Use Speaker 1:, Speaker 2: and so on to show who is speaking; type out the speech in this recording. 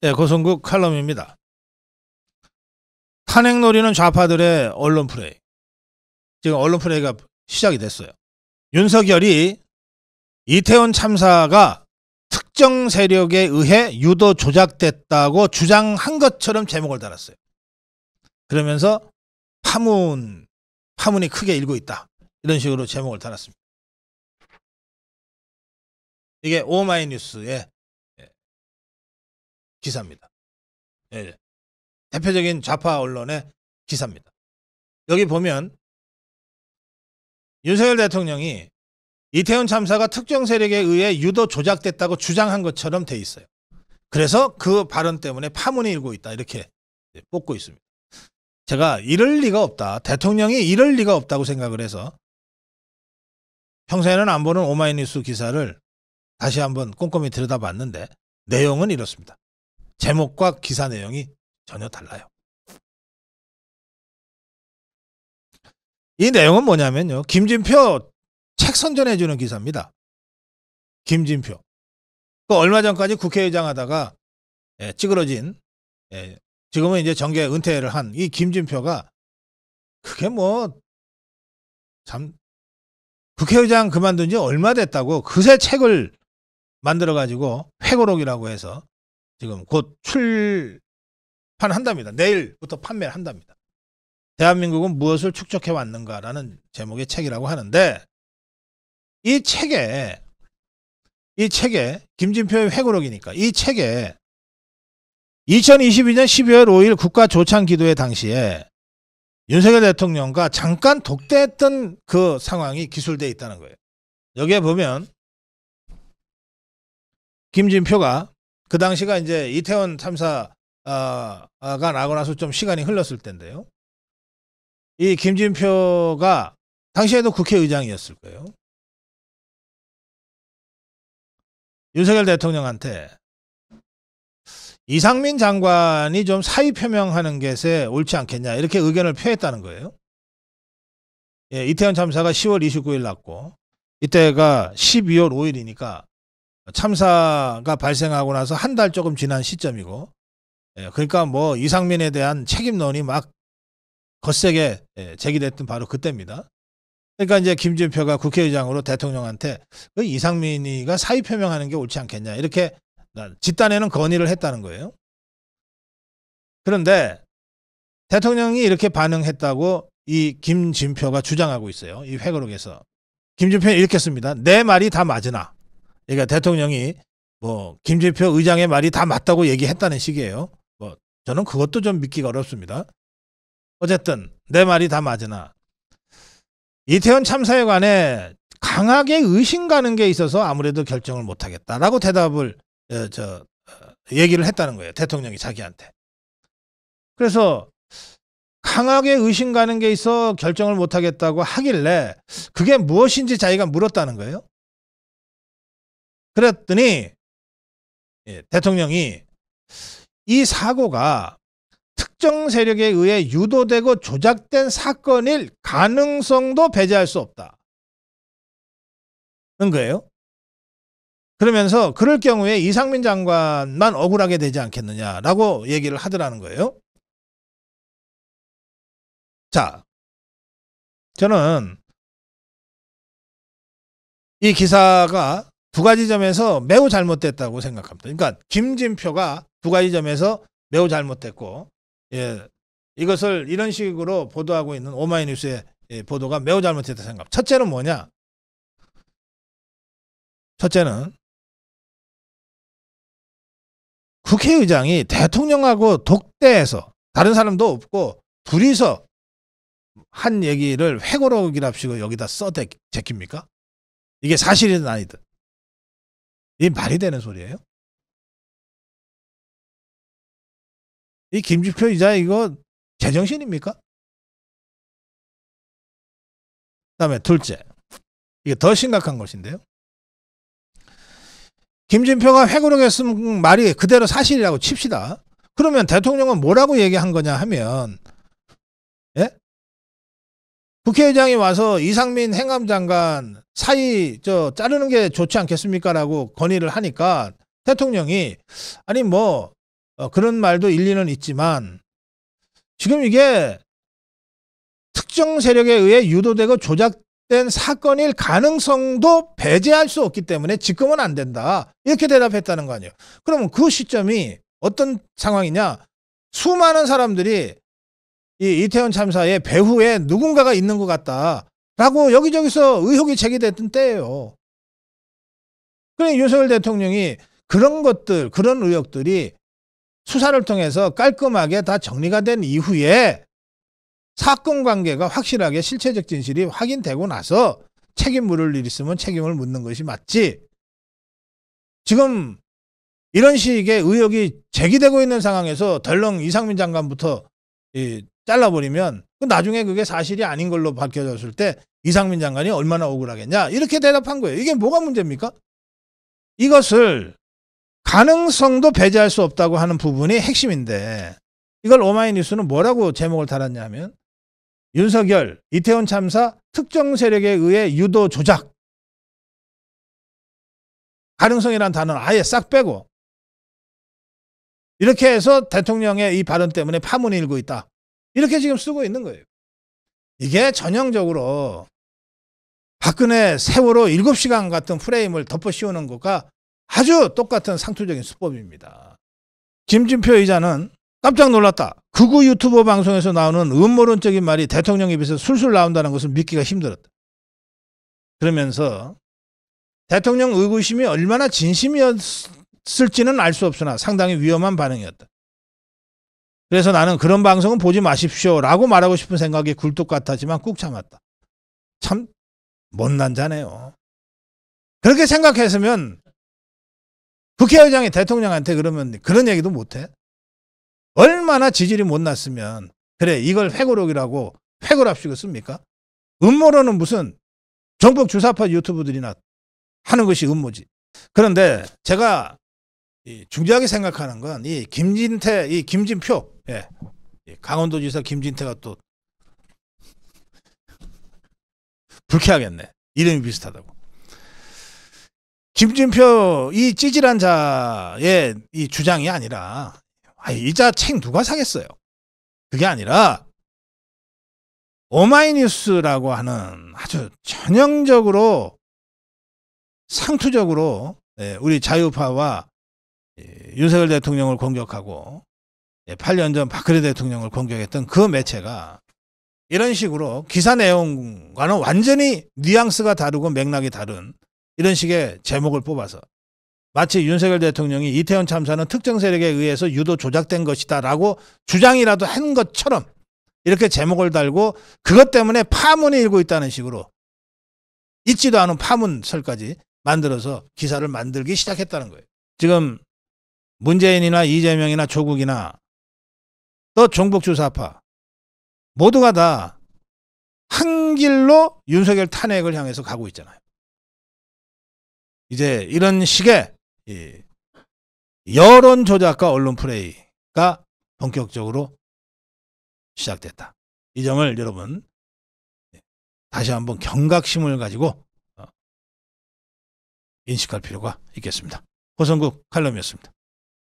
Speaker 1: 네, 고성국 칼럼입니다. 탄핵 노리는 좌파들의 언론 플레이. 지금 언론 플레이가 시작이 됐어요. 윤석열이 이태원 참사가 특정 세력에 의해 유도 조작됐다고 주장한 것처럼 제목을 달았어요. 그러면서 파문이 크게 일고 있다. 이런 식으로 제목을 달았습니다. 이게 오마이뉴스의 기사입니다. 예, 대표적인 좌파 언론의 기사입니다. 여기 보면 윤석열 대통령이 이태원 참사가 특정 세력에 의해 유도 조작됐다고 주장한 것처럼 돼 있어요. 그래서 그 발언 때문에 파문이 일고 있다. 이렇게 뽑고 있습니다. 제가 이럴 리가 없다. 대통령이 이럴 리가 없다고 생각을 해서 평소에는 안 보는 오마이뉴스 기사를 다시 한번 꼼꼼히 들여다봤는데 내용은 이렇습니다. 제목과 기사 내용이 전혀 달라요. 이 내용은 뭐냐면요. 김진표 책 선전해주는 기사입니다. 김진표. 그 얼마 전까지 국회의장 하다가 찌그러진, 지금은 이제 정계 은퇴를 한 이 김진표가 그게 참 국회의장 그만둔 지 얼마 됐다고 그새 책을 만들어가지고 회고록이라고 해서 지금 곧 출판한답니다. 내일부터 판매를 한답니다. 대한민국은 무엇을 축적해 왔는가라는 제목의 책이라고 하는데 이 책에 김진표의 회고록이니까 이 책에 2022년 12월 5일 국가조창기도회 당시에 윤석열 대통령과 잠깐 독대했던 그 상황이 기술되어 있다는 거예요. 여기에 보면 김진표가 그 당시가 이제 이태원 참사가 나고 나서 좀 시간이 흘렀을 때인데요. 이 김진표가 당시에도 국회의장이었을 거예요. 윤석열 대통령한테 이상민 장관이 좀 사의 표명하는 것에 옳지 않겠냐 이렇게 의견을 표했다는 거예요. 이태원 참사가 10월 29일 났고 이때가 12월 5일이니까 참사가 발생하고 나서 한 달 조금 지난 시점이고 그러니까 이상민에 대한 책임론이 막 거세게 제기됐던 바로 그때입니다. 그러니까 이제 김진표가 국회의장으로 대통령한테 그 이상민이가 사의 표명하는 게 옳지 않겠냐 이렇게 집단에는 건의를 했다는 거예요. 그런데 대통령이 이렇게 반응했다고 이 김진표가 주장하고 있어요. 이 회고록에서. 김진표는 이렇게 씁니다. 내 말이 다 맞으나. 그러니까 대통령이 김진표 의장의 말이 다 맞다고 얘기했다는 식이에요. 저는 그것도 좀 믿기가 어렵습니다. 어쨌든 내 말이 다 맞으나 이태원 참사에 관해 강하게 의심가는 게 있어서 아무래도 결정을 못하겠다라고 대답을 얘기를 했다는 거예요. 대통령이 자기한테. 그래서 강하게 의심가는 게 있어 결정을 못하겠다고 하길래 그게 무엇인지 자기가 물었다는 거예요. 그랬더니 대통령이 이 사고가 특정 세력에 의해 유도되고 조작된 사건일 가능성도 배제할 수 없다는 거예요. 그러면서 그럴 경우에 이상민 장관만 억울하게 되지 않겠느냐라고 얘기를 하더라는 거예요. 자, 저는 이 기사가 두 가지 점에서 매우 잘못됐다고 생각합니다. 그러니까 김진표가 두 가지 점에서 매우 잘못됐고 이것을 이런 식으로 보도하고 있는 오마이뉴스의 보도가 매우 잘못됐다고 생각합니다. 첫째는 뭐냐? 첫째는 국회의장이 대통령하고 독대해서 다른 사람도 없고 둘이서 한 얘기를 회고록이랍시고 여기다 제낍니까? 이게 사실이든 아니든. 이 말이 되는 소리예요? 이 김진표 이자 이거 제정신입니까? 그다음에 둘째, 이게 더 심각한 것인데요. 김진표가 회고록에 쓴 말이 그대로 사실이라고 칩시다. 그러면 대통령은 뭐라고 얘기한 거냐 하면 국회의장이 와서 이상민 행안장관 사이 자르는 게 좋지 않겠습니까? 라고 건의를 하니까 대통령이 아니 그런 말도 일리는 있지만 지금 이게 특정 세력에 의해 유도되고 조작된 사건일 가능성도 배제할 수 없기 때문에 지금은 안 된다. 이렇게 대답했다는 거 아니에요. 그러면 그 시점이 어떤 상황이냐. 수많은 사람들이 이 이태원 참사의 배후에 누군가가 있는 것 같다라고 여기저기서 의혹이 제기됐던 때예요. 그러니 윤석열 대통령이 그런 것들, 그런 의혹들이 수사를 통해서 깔끔하게 다 정리가 된 이후에 사건 관계가 확실하게 실체적 진실이 확인되고 나서 책임 물을 일 있으면 책임을 묻는 것이 맞지. 지금 이런 식의 의혹이 제기되고 있는 상황에서 덜렁 이상민 장관부터 잘라버리면 나중에 그게 사실이 아닌 걸로 밝혀졌을 때 이상민 장관이 얼마나 억울하겠냐. 이렇게 대답한 거예요. 이게 뭐가 문제입니까? 이것을 가능성도 배제할 수 없다고 하는 부분이 핵심인데 이걸 오마이뉴스는 뭐라고 제목을 달았냐 하면 윤석열, 이태원 참사 특정 세력에 의해 유도 조작. 가능성이라는 단어는 아예 싹 빼고 이렇게 해서 대통령의 이 발언 때문에 파문이 일고 있다. 이렇게 지금 쓰고 있는 거예요. 이게 전형적으로 박근혜 세월호 7시간 같은 프레임을 덮어 씌우는 것과 아주 똑같은 상투적인 수법입니다. 김진표 의장은 깜짝 놀랐다. 극우 유튜버 방송에서 나오는 음모론적인 말이 대통령 입에서 술술 나온다는 것을 믿기가 힘들었다. 그러면서 대통령 의구심이 얼마나 진심이었을지는 알 수 없으나 상당히 위험한 반응이었다. 그래서 나는 그런 방송은 보지 마십시오 라고 말하고 싶은 생각이 굴뚝 같았지만 꾹 참았다. 참 못난 자네요. 그렇게 생각했으면 국회의장이 대통령한테 그러면 그런 얘기도 못해? 얼마나 지질이 못났으면 그래 이걸 회고록이라고 회고랍시고 씁니까? 음모론은 무슨 정복 주사파 유튜브들이나 하는 것이 음모지. 그런데 제가 중요하게 생각하는 건 이 김진표, 강원도지사 김진태가 또 불쾌하겠네. 이름이 비슷하다고. 김진표 이 찌질한 자의 이 주장이 아니라 이 자 책 누가 사겠어요? 그게 아니라 오마이뉴스라고 하는 아주 전형적으로 상투적으로 우리 자유파와 윤석열 대통령을 공격하고 8년 전 박근혜 대통령을 공격했던 그 매체가 이런 식으로 기사 내용과는 완전히 뉘앙스가 다르고 맥락이 다른 이런 식의 제목을 뽑아서 마치 윤석열 대통령이 이태원 참사는 특정 세력에 의해서 유도 조작된 것이다 라고 주장이라도 한 것처럼 이렇게 제목을 달고 그것 때문에 파문이 일고 있다는 식으로 있지도 않은 파문설까지 만들어서 기사를 만들기 시작했다는 거예요. 지금 문재인이나 이재명이나 조국이나 또 종북주사파 모두가 다 한 길로 윤석열 탄핵을 향해서 가고 있잖아요. 이제 이런 식의 여론 조작과 언론 플레이가 본격적으로 시작됐다. 이 점을 여러분 다시 한번 경각심을 가지고 인식할 필요가 있겠습니다. 호성국 칼럼이었습니다.